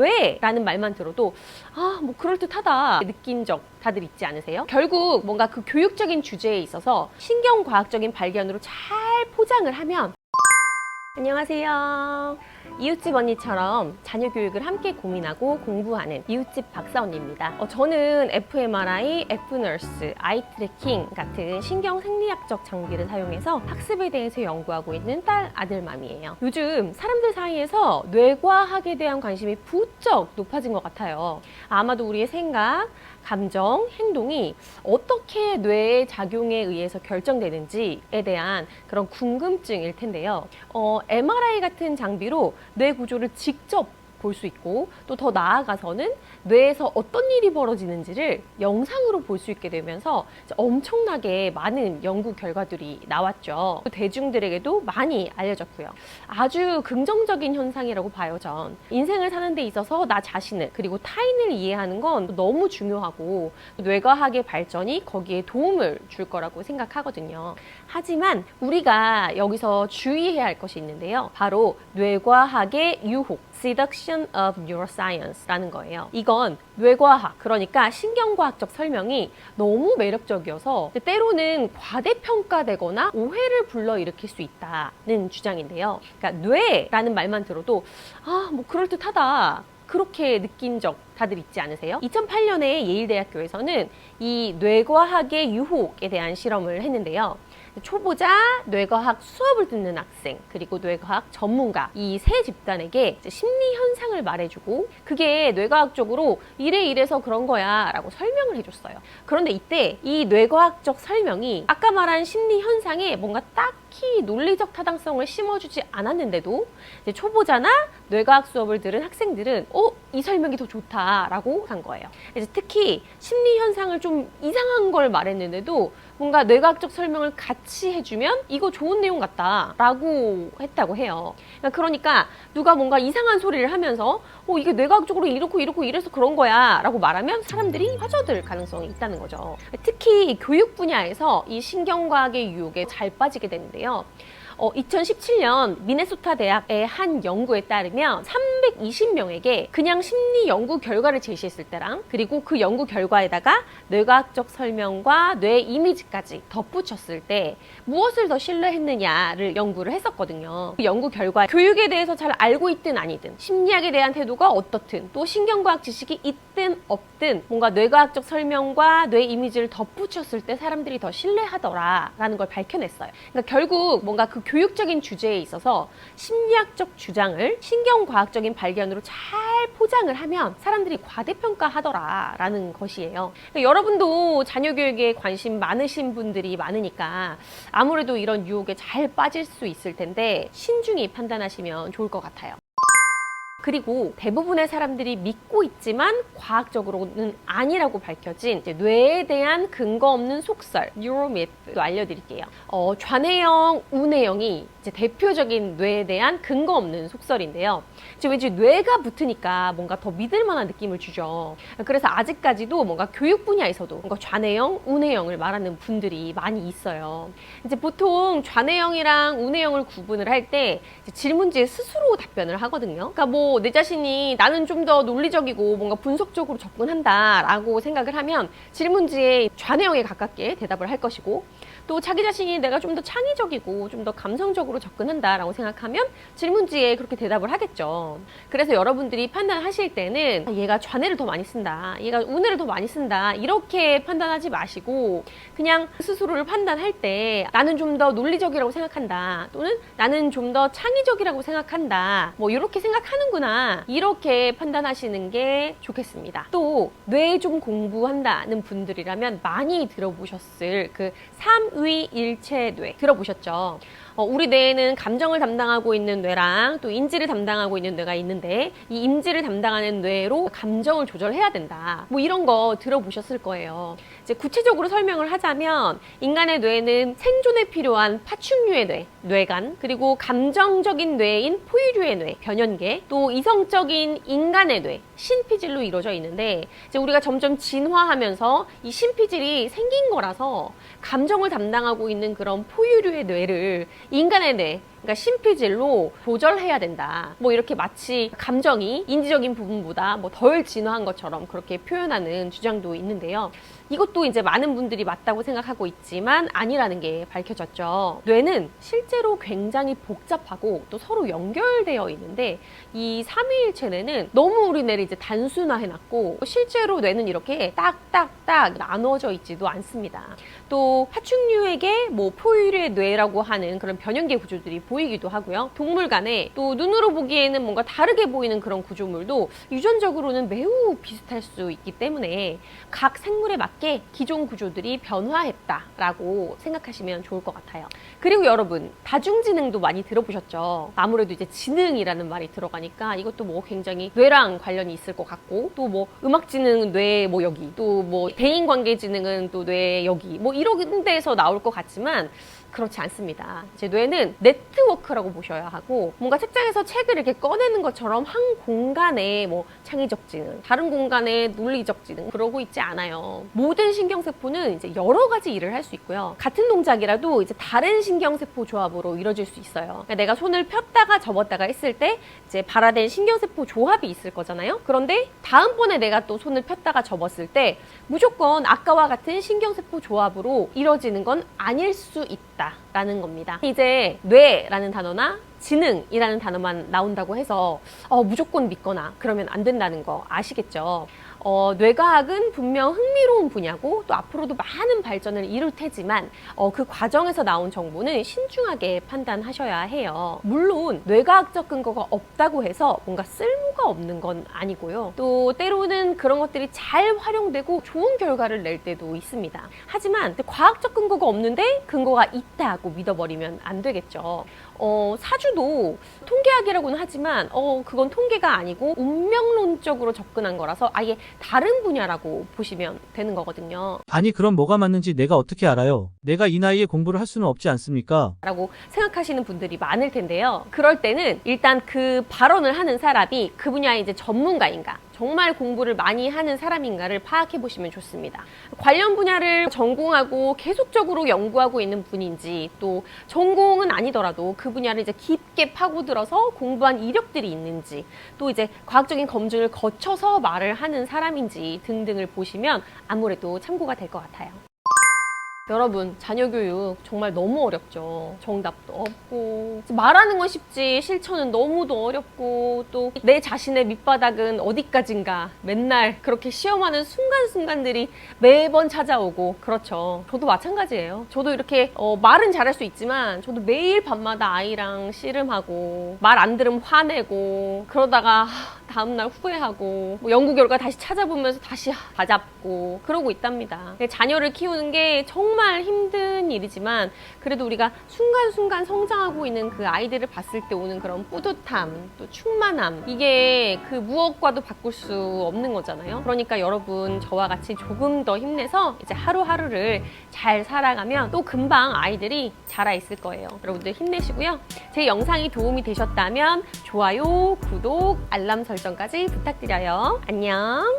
뇌라는 말만 들어도 뭐 그럴듯하다 느낀 적 다들 있지 않으세요? 결국 뭔가 그 교육적인 주제에 있어서 신경과학적인 발견으로 잘 포장을 하면 안녕하세요. 이웃집 언니처럼 자녀 교육을 함께 고민하고 공부하는 이웃집 박사 언니입니다. 저는 fMRI, fNurse, 아이 트래킹 같은 신경 생리학적 장비를 사용해서 학습에 대해서 연구하고 있는 딸 아들맘이에요. 요즘 사람들 사이에서 뇌과학에 대한 관심이 부쩍 높아진 것 같아요. 아마도 우리의 생각, 감정, 행동이 어떻게 뇌의 작용에 의해서 결정되는지에 대한 그런 궁금증일 텐데요. MRI 같은 장비로 뇌 구조를 직접 볼 수 있고 또 더 나아가서는 뇌에서 어떤 일이 벌어지는지를 영상으로 볼 수 있게 되면서 엄청나게 많은 연구 결과들이 나왔죠. 대중들에게도 많이 알려졌고요. 아주 긍정적인 현상이라고 봐요, 전. 인생을 사는 데 있어서 나 자신을 그리고 타인을 이해하는 건 너무 중요하고 뇌과학의 발전이 거기에 도움을 줄 거라고 생각하거든요. 하지만 우리가 여기서 주의해야 할 것이 있는데요. 바로 뇌과학의 유혹, Seduction of Neuroscience라는 거예요. 이건 뇌과학, 그러니까 신경과학적 설명이 너무 매력적이어서 때로는 과대평가되거나 오해를 불러일으킬 수 있다는 주장인데요. 그러니까 뇌라는 말만 들어도 뭐 그럴듯하다 그렇게 느낀 적 다들 있지 않으세요? 2008년에 예일대학교에서는 이 뇌과학의 유혹에 대한 실험을 했는데요. 초보자, 뇌과학 수업을 듣는 학생, 그리고 뇌과학 전문가 이 세 집단에게 심리 현상을 말해주고 그게 뇌과학적으로 이래서 그런 거야 라고 설명을 해줬어요. 그런데 이때 이 뇌과학적 설명이 아까 말한 심리 현상에 뭔가 딱히 논리적 타당성을 심어주지 않았는데도 이제 초보자나 뇌과학 수업을 들은 학생들은 이 설명이 더 좋다라고 한 거예요. 이제 특히 심리 현상을 좀 이상한 걸 말했는데도 뭔가 뇌과학적 설명을 같이 해주면 이거 좋은 내용 같다 라고 했다고 해요. 그러니까 누가 뭔가 이상한 소리를 하면서 이게 뇌과학적으로 이렇고 이래서 그런 거야 라고 말하면 사람들이 빠져들 가능성이 있다는 거죠. 특히 교육 분야에서 이 신경과학의 유혹에 잘 빠지게 되는데요. 2017년 미네소타 대학의 한 연구에 따르면 320명에게 그냥 심리 연구 결과를 제시했을 때랑 그리고 그 연구 결과에다가 뇌과학적 설명과 뇌 이미지까지 덧붙였을 때 무엇을 더 신뢰했느냐를 연구를 했었거든요. 그 연구 결과 교육에 대해서 잘 알고 있든 아니든 심리학에 대한 태도가 어떻든 또 신경과학 지식이 있든 없든 뭔가 뇌과학적 설명과 뇌 이미지를 덧붙였을 때 사람들이 더 신뢰하더라라는 걸 밝혀냈어요. 그러니까 결국 뭔가 그 교육적인 주제에 있어서 심리학적 주장을 신경과학적인 발견으로 잘 포장을 하면 사람들이 과대평가하더라라는 것이에요. 그러니까 여러분도 자녀 교육에 관심 많으신 분들이 많으니까 아무래도 이런 유혹에 잘 빠질 수 있을 텐데 신중히 판단하시면 좋을 것 같아요. 그리고 대부분의 사람들이 믿고 있지만 과학적으로는 아니라고 밝혀진 뇌에 대한 근거 없는 속설, 뉴로미프도 알려드릴게요. 좌뇌형, 우뇌형이 대표적인 뇌에 대한 근거 없는 속설인데요. 왠지 뇌가 붙으니까 뭔가 더 믿을 만한 느낌을 주죠. 그래서 아직까지도 뭔가 교육 분야에서도 뭔가 좌뇌형, 우뇌형을 말하는 분들이 많이 있어요. 이제 보통 좌뇌형이랑 우뇌형을 구분을 할 때 질문지에 스스로 답변을 하거든요. 그러니까 내 자신이 나는 좀 더 논리적이고 뭔가 분석적으로 접근한다 라고 생각을 하면 질문지에 좌뇌형에 가깝게 대답을 할 것이고 또 자기 자신이 내가 좀 더 창의적이고 좀 더 감성적으로 접근한다 라고 생각하면 질문지에 그렇게 대답을 하겠죠. 그래서 여러분들이 판단하실 때는 얘가 좌뇌를 더 많이 쓴다, 얘가 우뇌를 더 많이 쓴다 이렇게 판단하지 마시고 그냥 스스로를 판단할 때 나는 좀 더 논리적이라고 생각한다 또는 나는 좀 더 창의적이라고 생각한다 이렇게 생각하는구나 이렇게 판단하시는 게 좋겠습니다. 또 뇌 좀 공부한다는 분들이라면 많이 들어보셨을 그 삼위일체뇌 들어보셨죠? 우리 뇌에는 감정을 담당하고 있는 뇌랑 또 인지를 담당하고 있는 뇌가 있는데 이 인지를 담당하는 뇌로 감정을 조절해야 된다. 이런 거 들어보셨을 거예요. 이제 구체적으로 설명을 하자면 인간의 뇌는 생존에 필요한 파충류의 뇌, 뇌간, 그리고 감정적인 뇌인 포유류의 뇌, 변연계, 또 이성적인 인간의 뇌, 신피질로 이루어져 있는데 이제 우리가 점점 진화하면서 이 신피질이 생긴 거라서 감정을 담당하고 있는 그런 포유류의 뇌를 인간의 뇌, 그러니까 신피질로 조절해야 된다. 뭐 이렇게 마치 감정이 인지적인 부분보다 뭐 덜 진화한 것처럼 그렇게 표현하는 주장도 있는데요. 이것도 이제 많은 분들이 맞다고 생각하고 있지만 아니라는 게 밝혀졌죠. 뇌는 실제로 굉장히 복잡하고 또 서로 연결되어 있는데 이 삼위일체뇌는 너무 우리 뇌를 이제 단순화해놨고 실제로 뇌는 이렇게 딱딱딱 나눠져 있지도 않습니다. 또 파충류에게 뭐 포유류의 뇌라고 하는 그런 변형계 구조들이 보이기도 하고요. 동물 간에 또 눈으로 보기에는 뭔가 다르게 보이는 그런 구조물도 유전적으로는 매우 비슷할 수 있기 때문에 각 생물에 맞게 기존 구조들이 변화했다라고 생각하시면 좋을 것 같아요. 그리고 여러분, 다중지능도 많이 들어보셨죠? 아무래도 이제 지능이라는 말이 들어가니까 이것도 뭐 굉장히 뇌랑 관련이 있을 것 같고 또 뭐 음악지능은 뇌 뭐 여기 또 뭐 대인관계지능은 또 뇌 여기 뭐 이런 데에서 나올 것 같지만 그렇지 않습니다. 이제 뇌는 네트워크라고 보셔야 하고 뭔가 책장에서 책을 이렇게 꺼내는 것처럼 한 공간에 뭐 창의적 지능, 다른 공간에 논리적 지능 그러고 있지 않아요. 모든 신경세포는 이제 여러 가지 일을 할 수 있고요. 같은 동작이라도 이제 다른 신경세포 조합으로 이루어질 수 있어요. 그러니까 내가 손을 폈다가 접었다가 했을 때 이제 발화된 신경세포 조합이 있을 거잖아요. 그런데 다음번에 내가 또 손을 폈다가 접었을 때 무조건 아까와 같은 신경세포 조합으로 이루어지는 건 아닐 수 있다라는 겁니다. 이제 뇌라는 단어나 지능이라는 단어만 나온다고 해서 무조건 믿거나 그러면 안 된다는 거 아시겠죠? 뇌과학은 분명 흥미로운 분야고 또 앞으로도 많은 발전을 이룰 테지만 그 과정에서 나온 정보는 신중하게 판단하셔야 해요. 물론 뇌과학적 근거가 없다고 해서 뭔가 쓸모가 없는 건 아니고요. 또 때로는 그런 것들이 잘 활용되고 좋은 결과를 낼 때도 있습니다. 하지만 과학적 근거가 없는데 근거가 있다고 믿어버리면 안 되겠죠. 사주도 통계학이라고는 하지만 그건 통계가 아니고 운명론적으로 접근한 거라서 아예 다른 분야라고 보시면 되는 거거든요. 아니 그럼 뭐가 맞는지 내가 어떻게 알아요? 내가 이 나이에 공부를 할 수는 없지 않습니까? 라고 생각하시는 분들이 많을 텐데요. 그럴 때는 일단 그 발언을 하는 사람이 그 분야의 이제 전문가인가, 정말 공부를 많이 하는 사람인가를 파악해 보시면 좋습니다. 관련 분야를 전공하고 계속적으로 연구하고 있는 분인지 또 전공은 아니더라도 그 분야를 이제 깊게 파고들어서 공부한 이력들이 있는지 또 이제 과학적인 검증을 거쳐서 말을 하는 사람인지 등등을 보시면 아무래도 참고가 될 것 같아요. 여러분, 자녀교육 정말 너무 어렵죠. 정답도 없고 말하는 건 쉽지 실천은 너무도 어렵고 또 내 자신의 밑바닥은 어디까지인가 맨날 그렇게 시험하는 순간순간들이 매번 찾아오고 그렇죠. 저도 마찬가지예요. 저도 이렇게 말은 잘할 수 있지만 저도 매일 밤마다 아이랑 씨름하고 말 안 들으면 화내고 그러다가 다음날 후회하고 뭐 연구 결과 다시 찾아보면서 다시 다잡고 그러고 있답니다. 자녀를 키우는 게 정말 힘든 일이지만 그래도 우리가 순간순간 성장하고 있는 그 아이들을 봤을 때 오는 그런 뿌듯함 또 충만함 이게 그 무엇과도 바꿀 수 없는 거잖아요. 그러니까 여러분 저와 같이 조금 더 힘내서 이제 하루하루를 잘 살아가면 또 금방 아이들이 자라 있을 거예요. 여러분들 힘내시고요. 제 영상이 도움이 되셨다면 좋아요, 구독, 알람 설정까지 부탁드려요. 안녕.